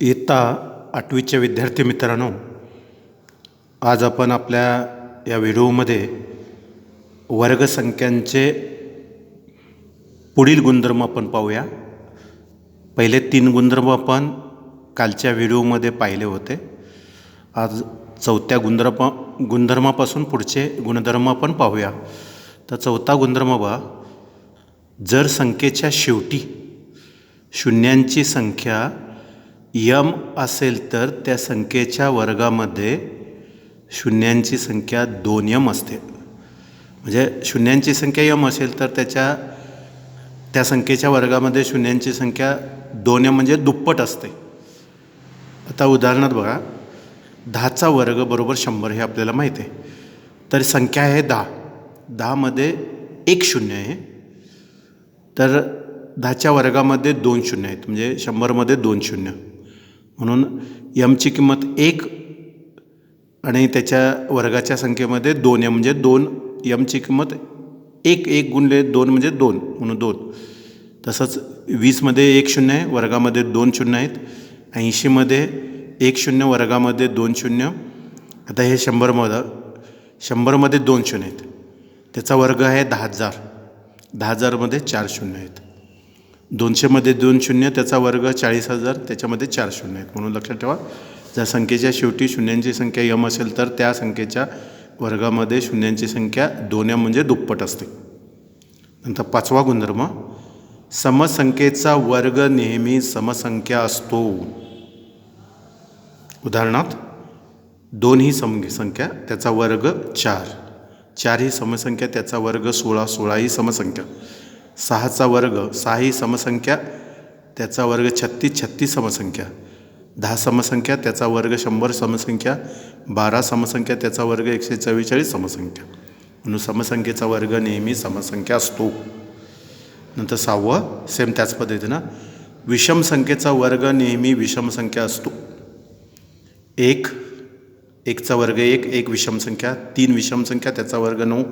इयत्ता 8वीच्या विद्यार्थी मित्रांनो, आज आपण आपल्या या व्हिडिओमध्ये वर्गसंख्यांचे पुढील गुणधर्म आपण पाहूया. पहिले 3 गुणधर्म आपण कालच्या व्हिडिओमध्ये पाहिले होते. आज चौथ्या गुणधर्मापासून पुढचे गुणधर्म आपण पाहूया. तर चौथा गुणधर्म बघा, जर संख्येच्या शेवटी शून्यांची संख्या यम असेल तर त्या संख्येच्या वर्गामध्ये शून्यांची संख्या 2m असते. म्हणजे शून्यांची संख्या यम असेल तर त्या संख्येच्या वर्गामध्ये शून्यांची संख्या 2m म्हणजे दुप्पट असते. आता उदाहरणार्थ बघा, 10चा वर्ग बरोबर 100 हे आपल्याला माहीत आहे. तर संख्या आहे 10. 10मध्ये 1 शून्य आहे, तर 10च्या वर्गामध्ये 2 शून्य आहेत, म्हणजे 100मध्ये 2 शून्य. म्हणून यमची किंमत 1 आणि त्याच्या वर्गाच्या संख्येमध्ये 2m म्हणजे 2. यमची किंमत 1 गुणिले 2 म्हणजे 2 म्हणून 2. तसंच 20मध्ये 1 शून्य आहे, वर्गामध्ये 2 शून्य आहेत. 80मध्ये 1 शून्य, वर्गामध्ये 2 शून्य. आता हे 100मध्ये 2 शून्य आहेत, त्याचा वर्ग आहे 10,000. 10,000मध्ये 4 शून्य आहेत. 200मध्ये 2 शून्य, त्याचा वर्ग 40,000, त्याच्यामध्ये 4 शून्य आहेत. म्हणून लक्षात ठेवा, जर संख्येच्या शेवटी शून्यांची संख्या यम असेल तर त्या संख्येच्या वर्गामध्ये शून्यांची संख्या 2m म्हणजे दुप्पट असते. नंतर 5वा गुणधर्म, समसंख्येचा वर्ग नेहमी समसंख्या असतो. उदाहरणार्थ 2 ही समसंख्या, त्याचा वर्ग 4. 4 ही समसंख्या, त्याचा वर्ग 16. 16 ही समसंख्या. 6चा वर्ग 6 ही समसंख्या, त्याचा वर्ग 36. 36 समसंख्या. 10 समसंख्या, त्याचा वर्ग 100 समसंख्या. 12 समसंख्या, त्याचा वर्ग 144 समसंख्या. म्हणून समसंख्येचा वर्ग नेहमी समसंख्या असतो. नंतर 6वं सेम त्याच पद्धतीनं, विषम संख्येचा वर्ग नेहमी विषम संख्या असतो. 1चा वर्ग 1. 1 विषम संख्या. 3 विषम संख्या, त्याचा वर्ग 9.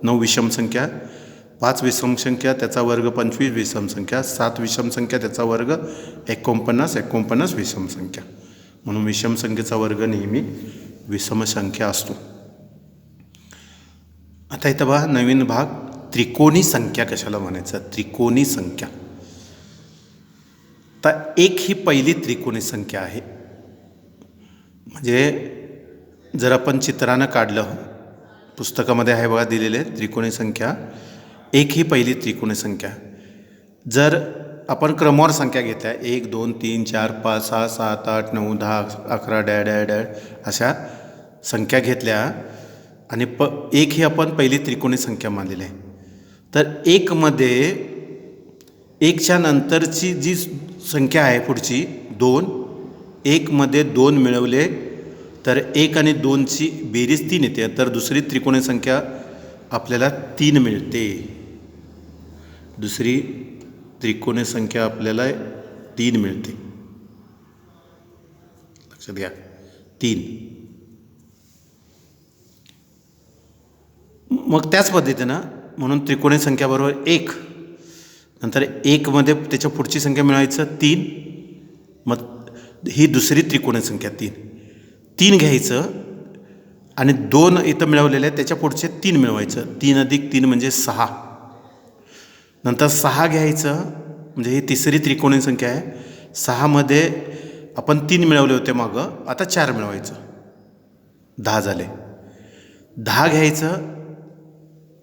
9 विषम संख्या. 5 विषम संख्या, त्याचा वर्ग 25 विषम संख्या. 7 विषम संख्या, त्याचा वर्ग 49. 49 विषम संख्या. म्हणून विषम संख्येचा वर्ग नेहमी विषम संख्या असतो. आता इथं बघा नवीन भाग, त्रिकोणी संख्या कशाला म्हणायचं. त्रिकोणी संख्या, तर 1 ही पहिली त्रिकोणी संख्या आहे. म्हणजे जर आपण चित्रानं काढलं, पुस्तकामध्ये आहे बघा दिलेले, त्रिकोणी संख्या 1 ही पहिली त्रिकोणी संख्या. जर आपण क्रमवार संख्या घेतल्या, 1 2 3 4 5 6 7 8 9 10 11 डॅ डॅ डॅ अशा संख्या घेतल्या आणि 1 ही आपण पहिली त्रिकोणी संख्या मानलेली आहे, तर 1मध्ये 1च्या नंतरची जी संख्या आहे पुढची 2, 1मध्ये 2 मिळवले तर 1 आणि 2ची बेरीज 3 येते, तर दुसरी त्रिकोणी संख्या आपल्याला 3 मिळते. दुसरी त्रिकोणी संख्या आपल्याला 3 मिळते. लक्षात घ्या, 3. मग त्याच पद्धतीनं म्हणून त्रिकोणी संख्या बरोबर 1. नंतर 1मध्ये त्याच्या पुढची संख्या मिळवायचं 3. मग ही दुसरी त्रिकोणी संख्या 3 घ्यायचं आणि 2 इथं मिळवलेले आहेत, त्याच्या पुढचे 3 मिळवायचं. 3 अधिक 3 म्हणजे 6. नंतर 6 घ्यायचं, म्हणजे ही तिसरी त्रिकोणी संख्या आहे. 6मध्ये आपण 3 मिळवले होते मागं, आता 4 मिळवायचं, 10 झाले. 10 घ्यायचं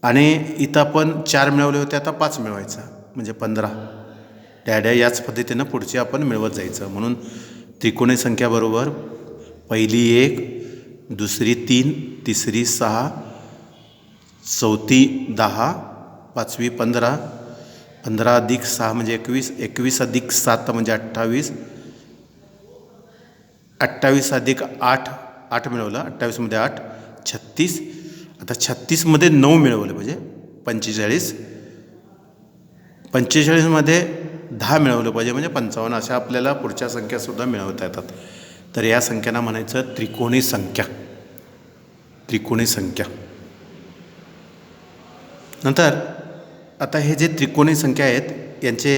आणि इथं आपण 4 मिळवले होते, आता 5 मिळवायचं, म्हणजे 15. डॅड्या याच पद्धतीनं पुढचे आपण मिळवत जायचं. म्हणून त्रिकोणी संख्या बरोबर पहिली 1, दुसरी 3, तिसरी 6, चौथी 10, 5वी 15. 15 अधिक 6 म्हणजे 21. 21 अधिक 7 म्हणजे 28. 28 अधिक 8, 8 मिळवलं, 28मध्ये 8, 36. आता 36मध्ये 9 मिळवलं म्हणजे 45. 45मध्ये 10 मिळवलं पाहिजे म्हणजे 55. अशा आपल्याला पुढच्या संख्यासुद्धा मिळवता येतात. तर या संख्यांना म्हणायचं त्रिकोणी संख्या. त्रिकोणी संख्या. नंतर आता हे जे त्रिकोणी संख्या आहेत यांचे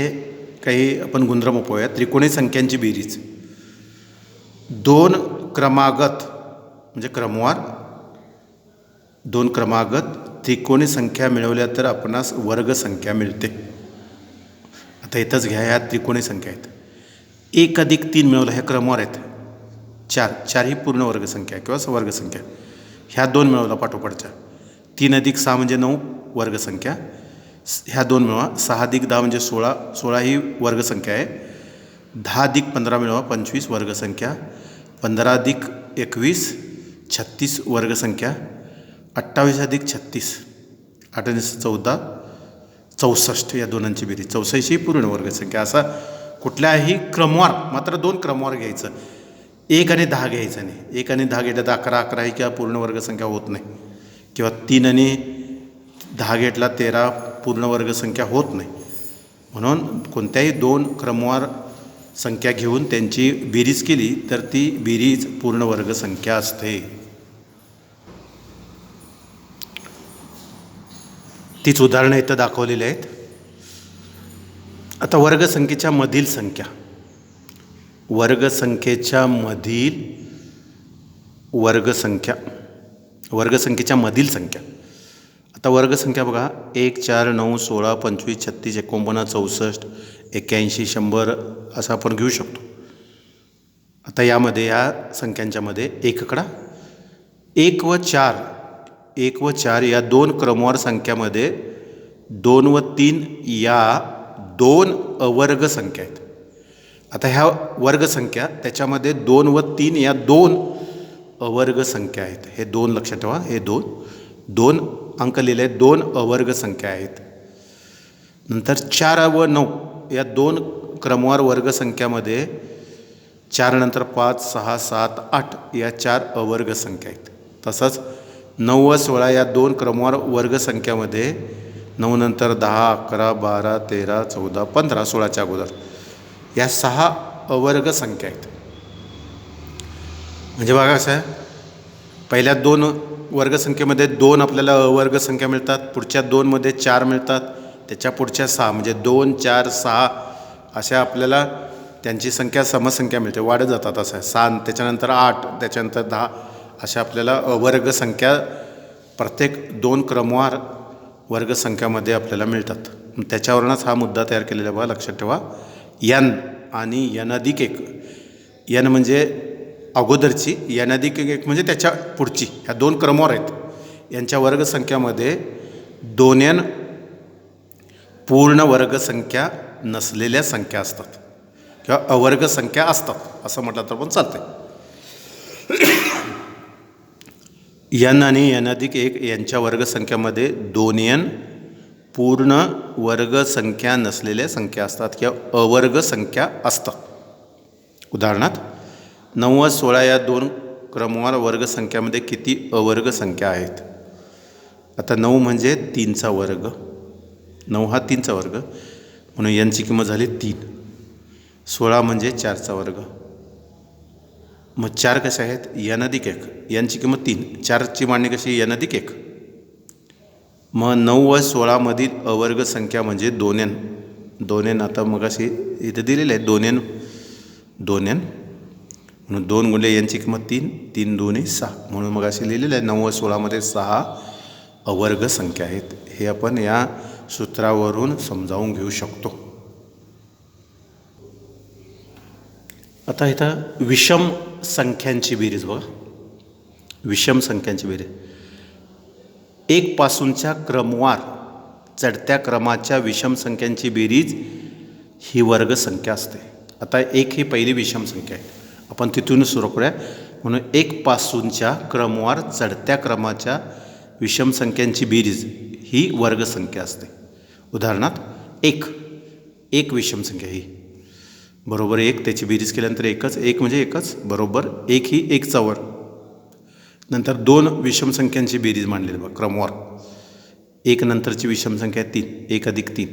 काही आपण गुणधर्म पाहूया. त्रिकोणी संख्यांची बेरीज. दोन क्रमागत म्हणजे क्रमवार दोन क्रमागत त्रिकोणी संख्या मिळवल्या तर आपणास वर्ग संख्या मिळते. आता इथंच घ्या, ह्या त्रिकोणी संख्या आहेत. 1 अधिक 3 मिळवलं, ह्या क्रमवार आहेत. 4 ही पूर्ण वर्गसंख्या किंवा वर्गसंख्या. ह्या 2 मिळवला पाठोपाठच्या. 3 अधिक 6 म्हणजे 9 वर्गसंख्या. ह्या 2 मिळवा. 6 अधिक 10 म्हणजे 16, 16 ही वर्गसंख्या आहे. 10 अधिक 15 मिळवा, 25 वर्गसंख्या. 15 अधिक 21 36 वर्गसंख्या. 28 अधिक 36 8 आणि 14 64, या दोनांची बेरीज 64 ही पूर्ण वर्गसंख्या. असा कुठल्याही क्रमवार, मात्र 2 क्रमवार घ्यायचं. 1 आणि 10 घ्यायचं नाही. 1 आणि 10 घेतलं तर 11 11 ही किंवा पूर्ण वर्गसंख्या होत नाही, किंवा 3 आणि 10 घेतला 13 पूर्ण वर्गसंख्या होत नाही. म्हणून कोणत्याही 2 क्रमवार संख्या घेऊन त्यांची बेरीज केली तर ती बेरीज पूर्ण वर्गसंख्या असते. तीच उदाहरणं इथं दाखवलेली आहेत. आता वर्गसंख्येच्या मधील संख्या, वर्गसंख्येच्या मधील वर्गसंख्येच्या मधील संख्या. आता वर्गसंख्या बघा, 1 4 9 16 25 36 49 64 81 100 असं आपण घेऊ शकतो. आता यामध्ये या संख्यांच्यामध्ये एककडा 1 व 4 या 2 क्रमवार संख्यामध्ये 2 व 3 या 2 अवर्ग संख्या आहेत. आता ह्या वर्गसंख्या, त्याच्यामध्ये 2 व 3 या 2 अवर्ग संख्या आहेत. हे 2 लक्षात ठेवा, हे 2 अंक लिहिले आहेत, 2 अवर्ग संख्या आहेत. नंतर 4 व 9 या 2 क्रमवार वर्गसंख्यामध्ये 4 नंतर 5 6 7 8 या 4 अवर्ग संख्या आहेत. तसंच 9 व 16 या 2 क्रमवार वर्गसंख्यामध्ये 9 नंतर 10 11 12 13 14 15 16च्या अगोदर या 6 अवर्ग संख्या आहेत. म्हणजे बघा कसं आहे, पहिल्या 2 वर्गसंख्येमध्ये 2 आपल्याला अवर्ग संख्या मिळतात, पुढच्या 2मध्ये 4 मिळतात, त्याच्या पुढच्या 6 म्हणजे 2 4 6 अशा आपल्याला त्यांची संख्या समसंख्या मिळते, वाढत जातात. असं आहे 7, त्याच्यानंतर 8, त्याच्यानंतर 10 अशा आपल्याला अवर्ग संख्या प्रत्येक 2 क्रमवार वर्गसंख्यामध्ये आपल्याला मिळतात. त्याच्यावरूनच हा मुद्दा तयार केलेला बघा, लक्षात ठेवा. n आणि n अधिक 1, n म्हणजे अगोदरची, n अधिक 1 म्हणजे त्याच्या पुढची, ह्या 2 क्रमवार आहेत. यांच्या वर्गसंख्यामध्ये 2n पूर्ण वर्गसंख्या नसलेल्या संख्या असतात किंवा अवर्ग संख्या असतात असं म्हटलं तर पण चालतंय. n आणि n अधिक 1 यांच्या वर्गसंख्यामध्ये 2n पूर्ण वर्गसंख्या नसलेल्या संख्या असतात किंवा अवर्ग संख्या असतात. उदाहरणार्थ 9 व 16 या 2 क्रमवार वर्गसंख्यामध्ये किती अवर्ग संख्या आहेत. आता 9 म्हणजे 3चा वर्ग, 9 हा 3चा वर्ग म्हणून यांची किंमत झाली 3. 16 म्हणजे 4चा वर्ग. मग 4 कसे आहेत, n अधिक 1, यांची किंमत 3, 4ची मांडणी कशी, n अधिक 1. मग 9 व 16 मधील अवर्ग संख्या म्हणजे 2n. आता मग अशी इथे दिलेले आहे 2n म्हणून 2 गुणिले यांची किंमत 3, 3 2 6 म्हणून मग असे लिहिलेलं आहे 9 व 16मध्ये 6 अवर्ग संख्या आहेत. हे आपण या सूत्रावरून समजावून घेऊ शकतो. आता इथं विषम संख्यांची बेरीज बघा, विषम संख्यांची बेरीज. 1 पासूनच्या क्रमवार चढत्या क्रमाच्या विषम संख्यांची बेरीज ही वर्गसंख्या असते. आता 1 ही पहिली विषम संख्या आहे, आपण तिथूनच सुरू करूया. म्हणून 1 पासूनच्या क्रमवार चढत्या क्रमाच्या विषम संख्यांची बेरीज ही वर्गसंख्या असते. उदाहरणार्थ 1 विषम संख्या ही बरोबर 1, त्याची बेरीज केल्यानंतर 1 म्हणजे 1 बरोबर 1 ही 1चा वर्ग. नंतर 2 विषम संख्यांची बेरीज मांडलेली बघा क्रमवार. 1 नंतरची विषम संख्या 3, 1 अधिक 3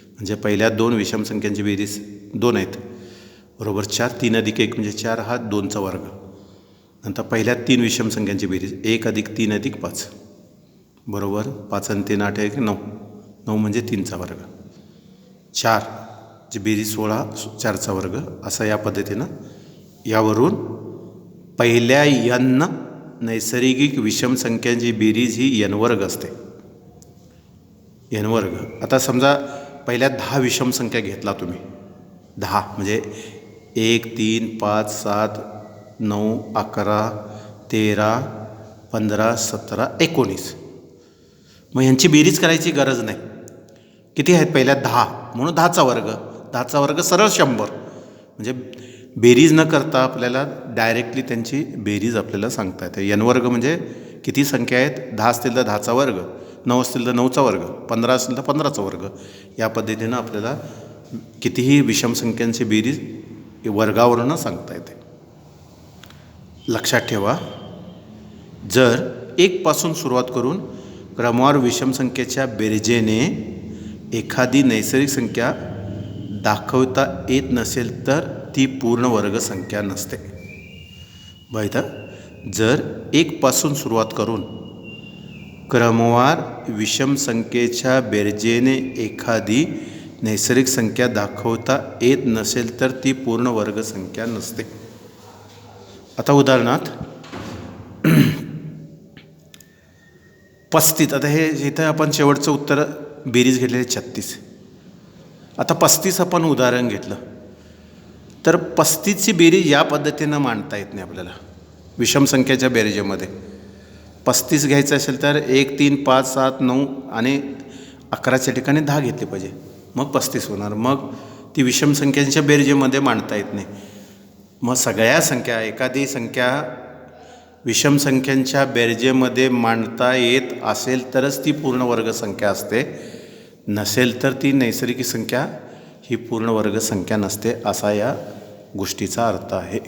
म्हणजे पहिल्या 2 विषम संख्यांची बेरीज 2 आहेत बरोबर 4, 3 अधिक 1 म्हणजे 4 हा 2चा वर्ग. नंतर पहिल्या 3 विषम संख्यांची बेरीज 1 अधिक 3 अधिक 5 बरोबर 5 आणि 3 8 1 9, 9 म्हणजे 3चा वर्ग. 4 जी बेरीज 16, 4चा वर्ग. असं या पद्धतीनं यावरून पहिल्या n नैसर्गिक विषम संख्यांची बेरीज ही n वर्ग असते. n वर्ग. आता समजा पहिल्या 10 विषम संख्या घेतला तुम्ही, 10 म्हणजे 1 3 5 7 9 11 13 15 17 19. मग यांची बेरीज करायची गरज नाही. किती आहेत पहिल्या 10, म्हणून 10चा वर्ग. 10चा वर्ग सरळ 100. म्हणजे बेरीज न करता आपल्याला डायरेक्टली त्यांची बेरीज आपल्याला सांगता येते. n वर्ग म्हणजे किती संख्या आहेत? 10 असतील तर 10चा वर्ग, 9 असतील तर 9चा वर्ग, 15 असतील तर 15चा वर्ग. या पद्धतीनं आपल्याला कितीही विषम संख्यांची बेरीज वर्गावरून सांगता येते. लक्षात ठेवा, जर 1 पासून सुरुवात करून क्रमवार विषम संख्येच्या बेरजेने एखादी नैसर्गिक संख्या दाखवता येत नसेल तर ती पूर्ण वर्ग संख्या नसते. बघा, जर 1 पासून सुरुवात करून क्रमवार विषम संख्येच्या बेरजेने एखादी नैसर्गिक संख्या दाखवता येत नसेल तर ती पूर्ण वर्ग संख्या नसते. आता उदाहरणार्थ 35. आता हे इथं आपण शेवटचं उत्तर बेरीज घेतलेले 36. आता 35 आपण उदाहरण घेतलं तर 35ची बेरीज या पद्धतीनं मांडता येत नाही आपल्याला. विषम संख्येच्या बेरजेमध्ये 35 घ्यायचं असेल तर 1 3 5 7 9 आणि 11च्या ठिकाणी 10 घेतले पाहिजे, मग 35 होणार. मग ती विषम संख्यांच्या बेरजेमध्ये मांडता येत नाही. मग सगळ्या संख्या, एखादी संख्या विषम संख्यांच्या बेरजेमध्ये मांडता येत असेल तरच ती पूर्ण वर्ग संख्या असते, नसेल तर ती नैसर्गिक संख्या ही पूर्ण वर्ग संख्या नसते, असा या गोष्टीचा अर्थ आहे.